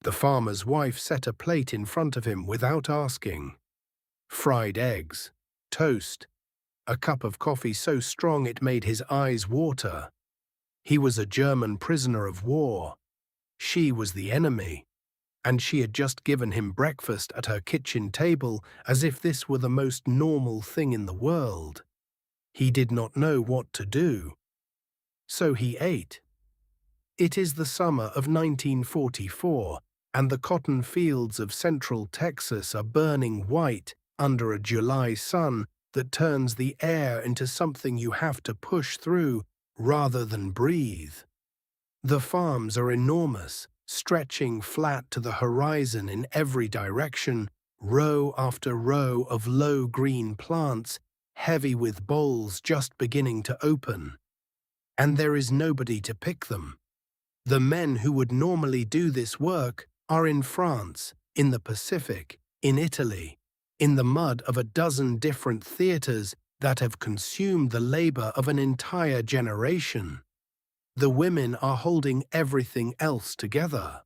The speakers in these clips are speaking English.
The farmer's wife set a plate in front of him without asking. Fried eggs, toast, a cup of coffee so strong it made his eyes water. He was a German prisoner of war. She was the enemy, and she had just given him breakfast at her kitchen table as if this were the most normal thing in the world. He did not know what to do. So he ate. It is the summer of 1944, and the cotton fields of central Texas are burning white under a July sun that turns the air into something you have to push through rather than breathe. The farms are enormous, stretching flat to the horizon in every direction, row after row of low green plants, heavy with bolls just beginning to open. And there is nobody to pick them. The men who would normally do this work are in France, in the Pacific, in Italy, in the mud of a dozen different theaters that have consumed the labor of an entire generation. The women are holding everything else together.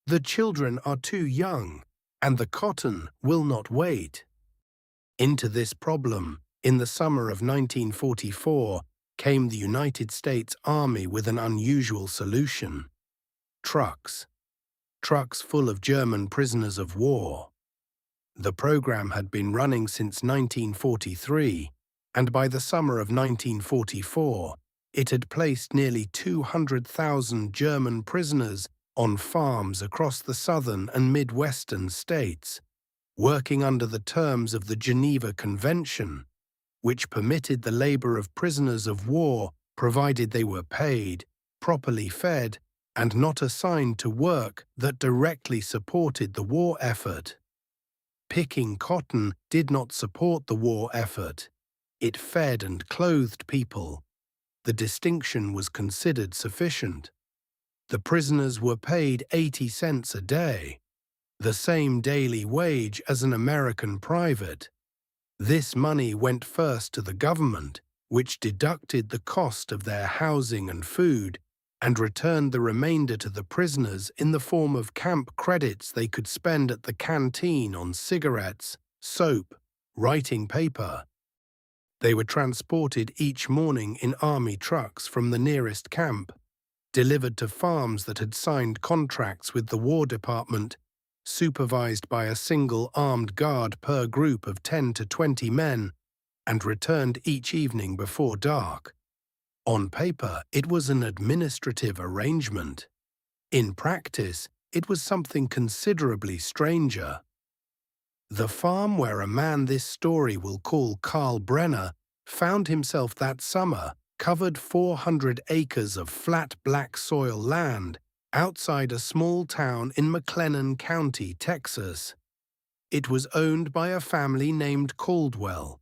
The children are too young, and the cotton will not wait. Into this problem, in the summer of 1944, came the United States Army with an unusual solution. Trucks. Trucks full of German prisoners of war. The program had been running since 1943, and by the summer of 1944, it had placed nearly 200,000 German prisoners on farms across the southern and midwestern states, working under the terms of the Geneva Convention, which permitted the labor of prisoners of war provided they were paid, properly fed, and not assigned to work that directly supported the war effort. Picking cotton did not support the war effort. It fed and clothed people. The distinction was considered sufficient. The prisoners were paid 80 cents a day, the same daily wage as an American private. This money went first to the government, which deducted the cost of their housing and food, and returned the remainder to the prisoners in the form of camp credits they could spend at the canteen on cigarettes, soap, writing paper. They were transported each morning in army trucks from the nearest camp, delivered to farms that had signed contracts with the War Department, supervised by a single armed guard per group of 10 to 20 men, and returned each evening before dark. On paper, it was an administrative arrangement. In practice, it was something considerably stranger. The farm where a man this story will call Carl Brenner found himself that summer covered 400 acres of flat black soil land outside a small town in McLennan County, Texas. It was owned by a family named Caldwell,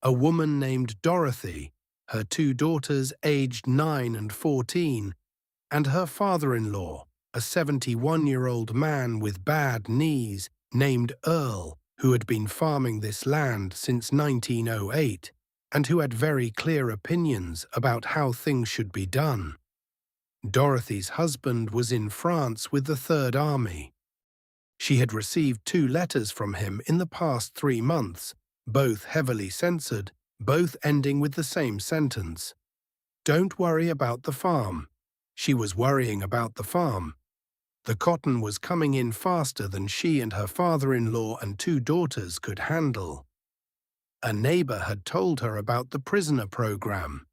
a woman named Dorothy, her two daughters aged 9 and 14, and her father-in-law, a 71-year-old man with bad knees named Earl, who had been farming this land since 1908 and who had very clear opinions about how things should be done. Dorothy's husband was in France with the Third Army. She had received 2 letters from him in the past 3 months, both heavily censored, both ending with the same sentence. Don't worry about the farm. She was worrying about the farm. The cotton was coming in faster than she and her father-in-law and 2 daughters could handle. A neighbor had told her about the prisoner program.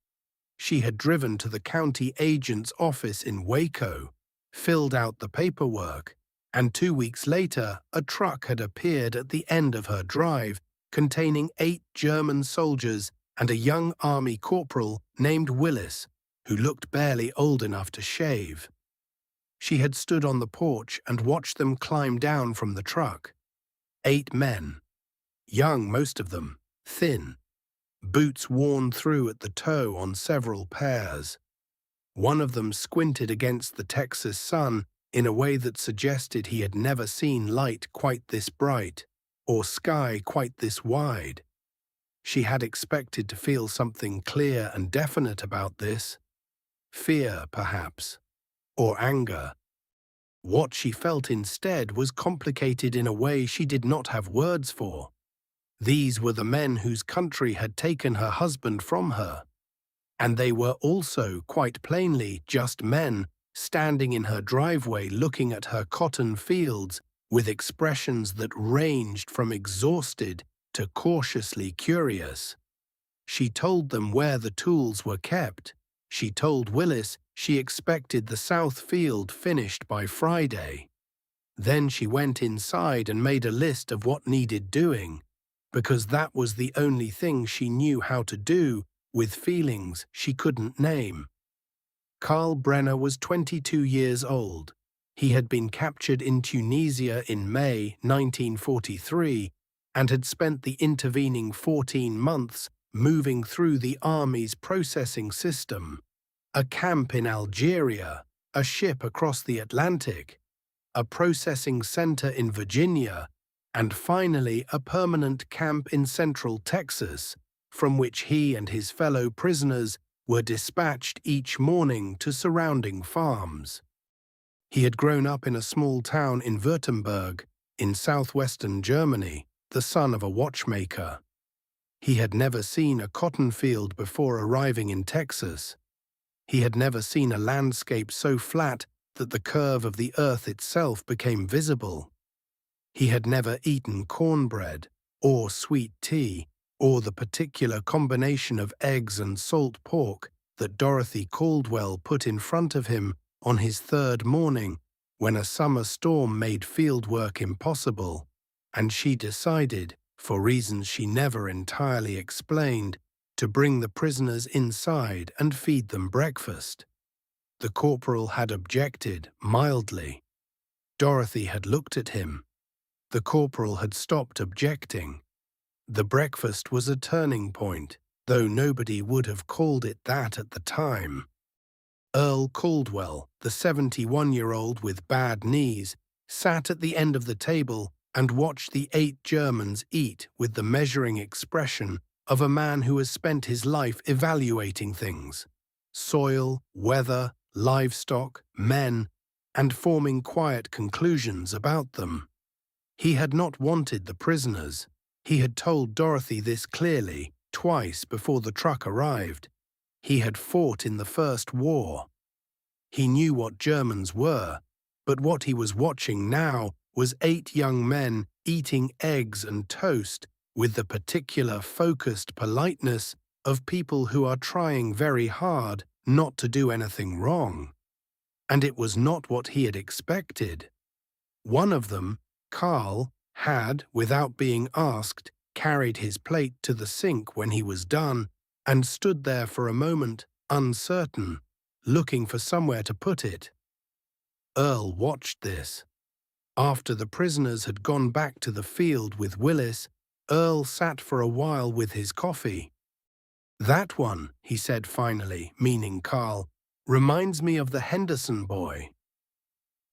She had driven to the county agent's office in Waco, filled out the paperwork, and 2 weeks later a truck had appeared at the end of her drive containing 8 German soldiers and a young army corporal named Willis, who looked barely old enough to shave. She had stood on the porch and watched them climb down from the truck. 8 men. Young, most of them, thin. Boots worn through at the toe on several pairs. One of them squinted against the Texas sun in a way that suggested he had never seen light quite this bright, or sky quite this wide. She had expected to feel something clear and definite about this. Fear, perhaps, or anger. What she felt instead was complicated in a way she did not have words for. These were the men whose country had taken her husband from her. And they were also, quite plainly, just men, standing in her driveway looking at her cotton fields with expressions that ranged from exhausted to cautiously curious. She told them where the tools were kept. She told Willis she expected the south field finished by Friday. Then she went inside and made a list of what needed doing, because that was the only thing she knew how to do with feelings she couldn't name. Karl Brenner was 22 years old. He had been captured in Tunisia in May 1943 and had spent the intervening 14 months moving through the army's processing system, a camp in Algeria, a ship across the Atlantic, a processing center in Virginia, and finally a permanent camp in central Texas, from which he and his fellow prisoners were dispatched each morning to surrounding farms. He had grown up in a small town in Württemberg, in southwestern Germany, the son of a watchmaker. He had never seen a cotton field before arriving in Texas. He had never seen a landscape so flat that the curve of the earth itself became visible. He had never eaten cornbread, or sweet tea, or the particular combination of eggs and salt pork that Dorothy Caldwell put in front of him on his third morning when a summer storm made fieldwork impossible, and she decided, for reasons she never entirely explained, to bring the prisoners inside and feed them breakfast. The corporal had objected, mildly. Dorothy had looked at him. The corporal had stopped objecting. The breakfast was a turning point, though nobody would have called it that at the time. Earl Caldwell, the 71-year-old with bad knees, sat at the end of the table and watched the 8 Germans eat with the measuring expression of a man who has spent his life evaluating things: soil, weather, livestock, men, and forming quiet conclusions about them. He had not wanted the prisoners. He had told Dorothy this clearly, twice before the truck arrived. He had fought in the First War. He knew what Germans were, but what he was watching now was 8 young men eating eggs and toast with the particular focused politeness of people who are trying very hard not to do anything wrong. And it was not what he had expected. One of them, Karl, had, without being asked, carried his plate to the sink when he was done and stood there for a moment, uncertain, looking for somewhere to put it. Earl watched this. After the prisoners had gone back to the field with Willis, Earl sat for a while with his coffee. "That one," he said finally, meaning Karl, "reminds me of the Henderson boy."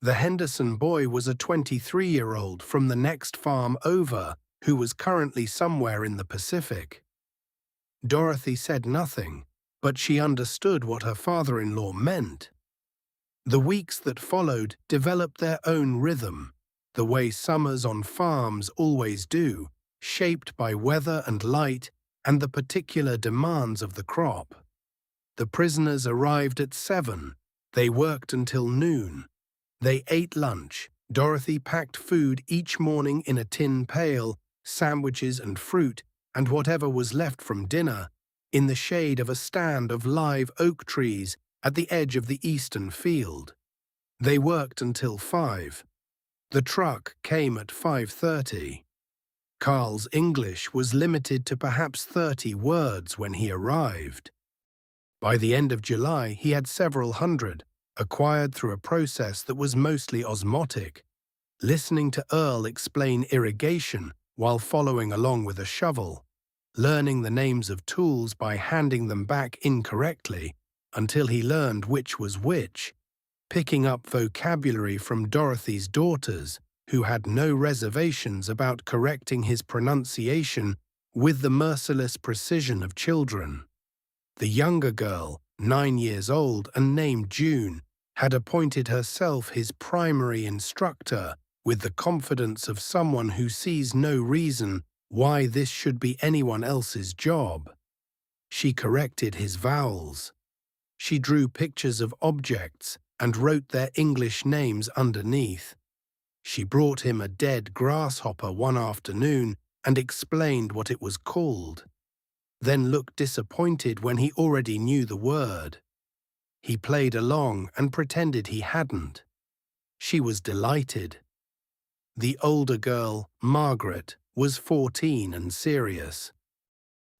The Henderson boy was a 23-year-old from the next farm over who was currently somewhere in the Pacific. Dorothy said nothing, but she understood what her father-in-law meant. The weeks that followed developed their own rhythm, the way summers on farms always do, shaped by weather and light and the particular demands of the crop. The prisoners arrived at 7. They worked until noon. They ate lunch. Dorothy packed food each morning in a tin pail, sandwiches and fruit, and whatever was left from dinner, in the shade of a stand of live oak trees at the edge of the eastern field. They worked until 5. The truck came at 5:30. Karl's English was limited to perhaps 30 words when he arrived. By the end of July, he had several hundred, acquired through a process that was mostly osmotic, listening to Earl explain irrigation while following along with a shovel, learning the names of tools by handing them back incorrectly until he learned which was which, picking up vocabulary from Dorothy's daughters, who had no reservations about correcting his pronunciation with the merciless precision of children. The younger girl, 9 years old and named June, had appointed herself his primary instructor with the confidence of someone who sees no reason why this should be anyone else's job. She corrected his vowels. She drew pictures of objects and wrote their English names underneath. She brought him a dead grasshopper one afternoon and explained what it was called, then looked disappointed when he already knew the word. He played along and pretended he hadn't. She was delighted. The older girl, Margaret, was 14 and serious.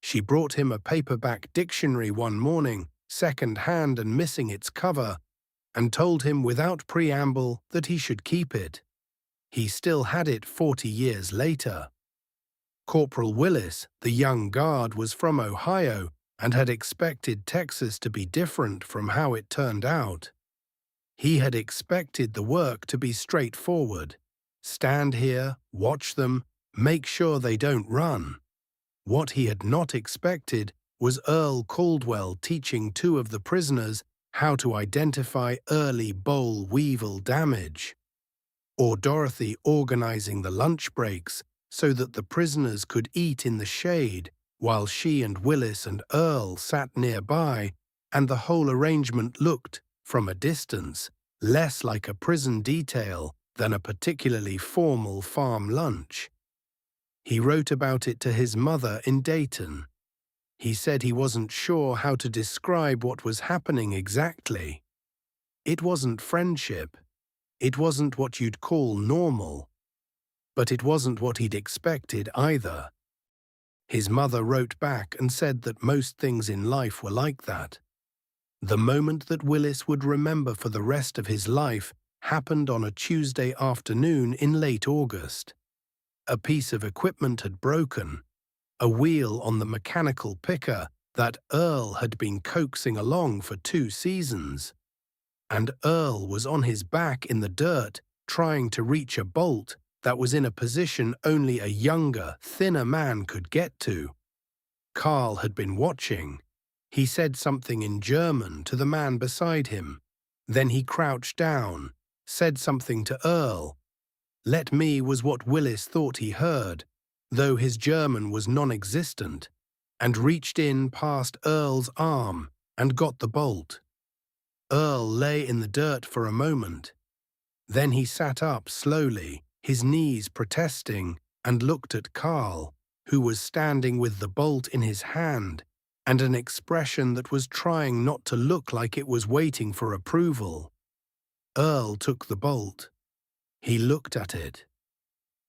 She brought him a paperback dictionary one morning, second-hand and missing its cover, and told him without preamble that he should keep it. He still had it 40 years later. Corporal Willis, the young guard, was from Ohio and had expected Texas to be different from how it turned out. He had expected the work to be straightforward. Stand here, watch them, make sure they don't run. What he had not expected was Earl Caldwell teaching two of the prisoners how to identify early boll weevil damage, or Dorothy organizing the lunch breaks so that the prisoners could eat in the shade while she and Willis and Earl sat nearby, and the whole arrangement looked, from a distance, less like a prison detail than a particularly formal farm lunch. He wrote about it to his mother in Dayton. He said he wasn't sure how to describe what was happening exactly. It wasn't friendship. It wasn't what you'd call normal. But it wasn't what he'd expected either. His mother wrote back and said that most things in life were like that. The moment that Willis would remember for the rest of his life happened on a Tuesday afternoon in late August. A piece of equipment had broken, a wheel on the mechanical picker that Earl had been coaxing along for 2 seasons. And Earl was on his back in the dirt trying to reach a bolt that was in a position only a younger, thinner man could get to. Carl had been watching. He said something in German to the man beside him. Then he crouched down, said something to Earl. "Let me" was what Willis thought he heard, though his German was non-existent, and reached in past Earl's arm and got the bolt. Earl lay in the dirt for a moment. Then he sat up slowly, his knees protesting, and looked at Carl, who was standing with the bolt in his hand and an expression that was trying not to look like it was waiting for approval. Earl took the bolt. He looked at it.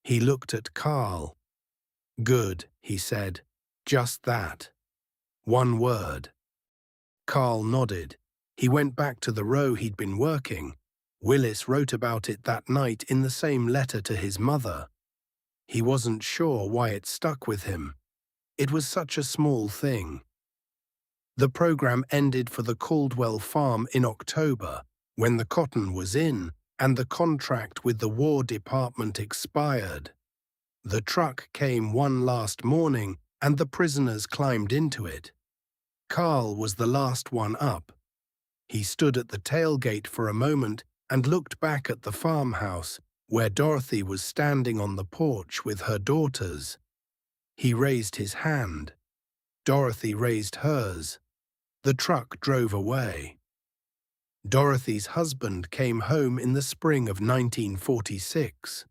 He looked at Carl. "Good," he said. "Just that. One word." Carl nodded. He went back to the row he'd been working. Willis wrote about it that night in the same letter to his mother. He wasn't sure why it stuck with him. It was such a small thing. The program ended for the Caldwell farm in October, when the cotton was in and the contract with the War Department expired. The truck came one last morning and the prisoners climbed into it. Carl was the last one up. He stood at the tailgate for a moment and looked back at the farmhouse, where Dorothy was standing on the porch with her daughters. He raised his hand. Dorothy raised hers. The truck drove away. Dorothy's husband came home in the spring of 1946.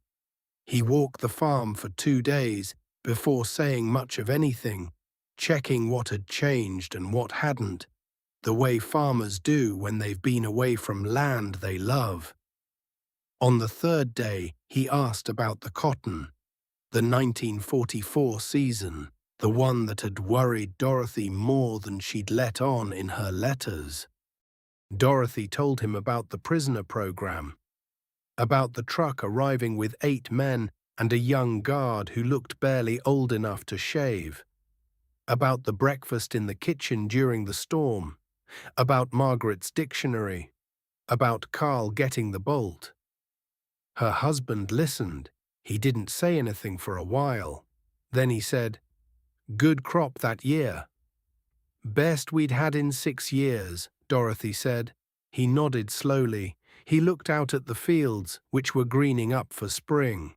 He walked the farm for 2 days before saying much of anything, checking what had changed and what hadn't, the way farmers do when they've been away from land they love. On the 3rd day, he asked about the cotton, the 1944 season, the one that had worried Dorothy more than she'd let on in her letters. Dorothy told him about the prisoner program, about the truck arriving with 8 men and a young guard who looked barely old enough to shave, about the breakfast in the kitchen during the storm, about Margaret's dictionary, about Carl getting the bolt. Her husband listened. He didn't say anything for a while. Then he said, "Good crop that year." "Best we'd had in 6 years," Dorothy said. He nodded slowly. He looked out at the fields, which were greening up for spring.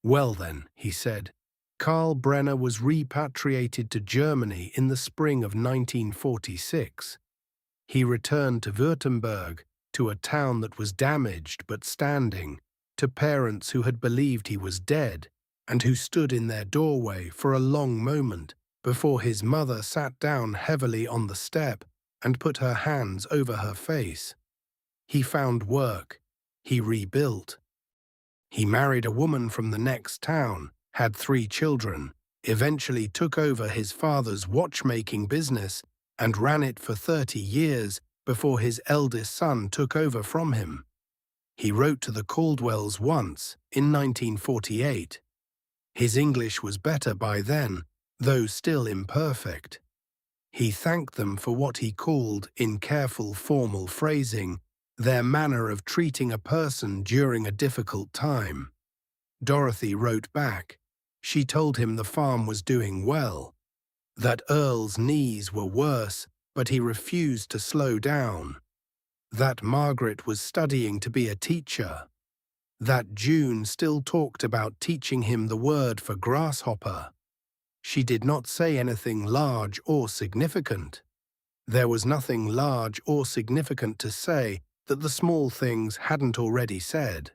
"Well then," he said, "Karl Brenner was repatriated to Germany in the spring of 1946. He returned to Württemberg, to a town that was damaged but standing, to parents who had believed he was dead and who stood in their doorway for a long moment before his mother sat down heavily on the step and put her hands over her face. He found work. He rebuilt. He married a woman from the next town, had 3 children, eventually took over his father's watchmaking business and ran it for 30 years before his eldest son took over from him. He wrote to the Caldwells once, in 1948. His English was better by then, though still imperfect. He thanked them for what he called, in careful formal phrasing, their manner of treating a person during a difficult time. Dorothy wrote back. She told him the farm was doing well, that Earl's knees were worse, but he refused to slow down, that Margaret was studying to be a teacher, that June still talked about teaching him the word for grasshopper. She did not say anything large or significant. There was nothing large or significant to say that the small things hadn't already said.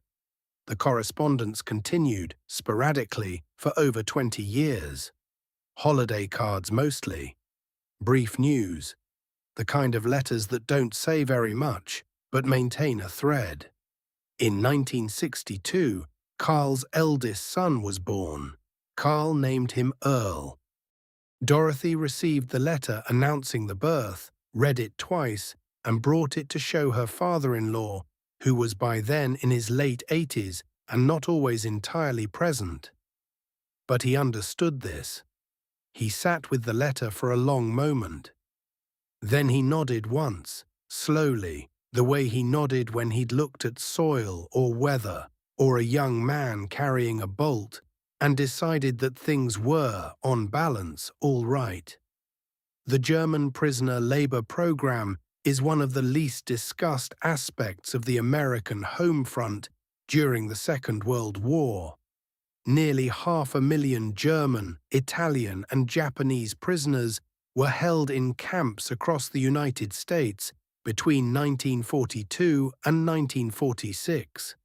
The correspondence continued, sporadically, for over 20 years. Holiday cards mostly. Brief news. The kind of letters that don't say very much, but maintain a thread. In 1962, Karl's eldest son was born. Karl named him Earl. Dorothy received the letter announcing the birth, read it twice, and brought it to show her father-in-law, who was by then in his late 80s and not always entirely present. But he understood this. He sat with the letter for a long moment. Then he nodded once, slowly, the way he nodded when he'd looked at soil or weather or a young man carrying a bolt and decided that things were, on balance, all right. The German prisoner labor program is one of the least discussed aspects of the American home front during the Second World War. Nearly 500,000 German, Italian, and Japanese prisoners were held in camps across the United States between 1942 and 1946.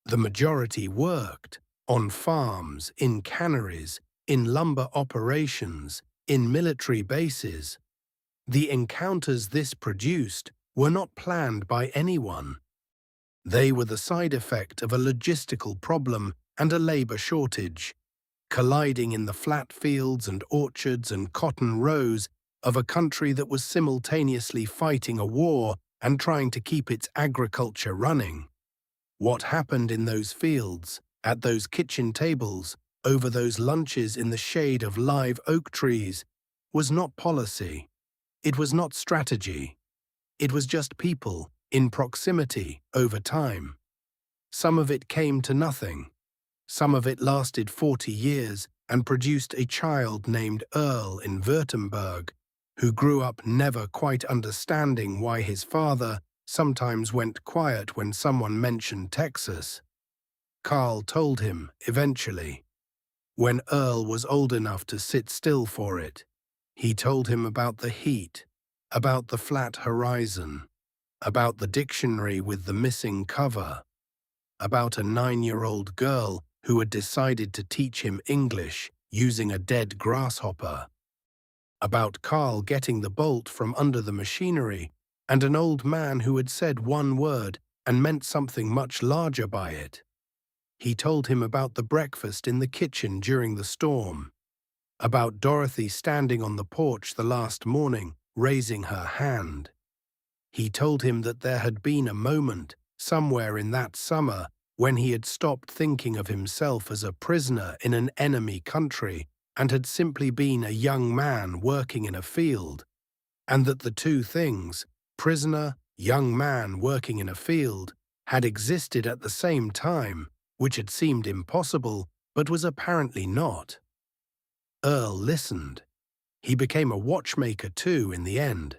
The majority worked on farms, in canneries, in lumber operations, in military bases. The encounters this produced were not planned by anyone. They were the side effect of a logistical problem and a labor shortage, colliding in the flat fields and orchards and cotton rows of a country that was simultaneously fighting a war and trying to keep its agriculture running. What happened in those fields, at those kitchen tables, over those lunches in the shade of live oak trees, was not policy. It was not strategy. It was just people, in proximity, over time. Some of it came to nothing. Some of it lasted 40 years and produced a child named Earl in Württemberg, who grew up never quite understanding why his father sometimes went quiet when someone mentioned Texas. Karl told him, eventually. When Earl was old enough to sit still for it, he told him about the heat, about the flat horizon, about the dictionary with the missing cover, about a 9-year-old girl who had decided to teach him English using a dead grasshopper, about Karl getting the bolt from under the machinery, and an old man who had said one word and meant something much larger by it. He told him about the breakfast in the kitchen during the storm, about Dorothy standing on the porch the last morning, raising her hand. He told him that there had been a moment, somewhere in that summer, when he had stopped thinking of himself as a prisoner in an enemy country and had simply been a young man working in a field, and that the two things, prisoner, young man working in a field, had existed at the same time, which had seemed impossible, but was apparently not. Earl listened. He became a watchmaker too in the end.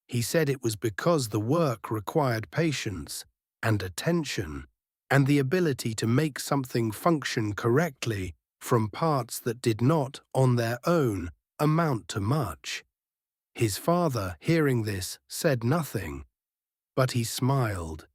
He said it was because the work required patience and attention and the ability to make something function correctly from parts that did not, on their own, amount to much. His father, hearing this, said nothing, but he smiled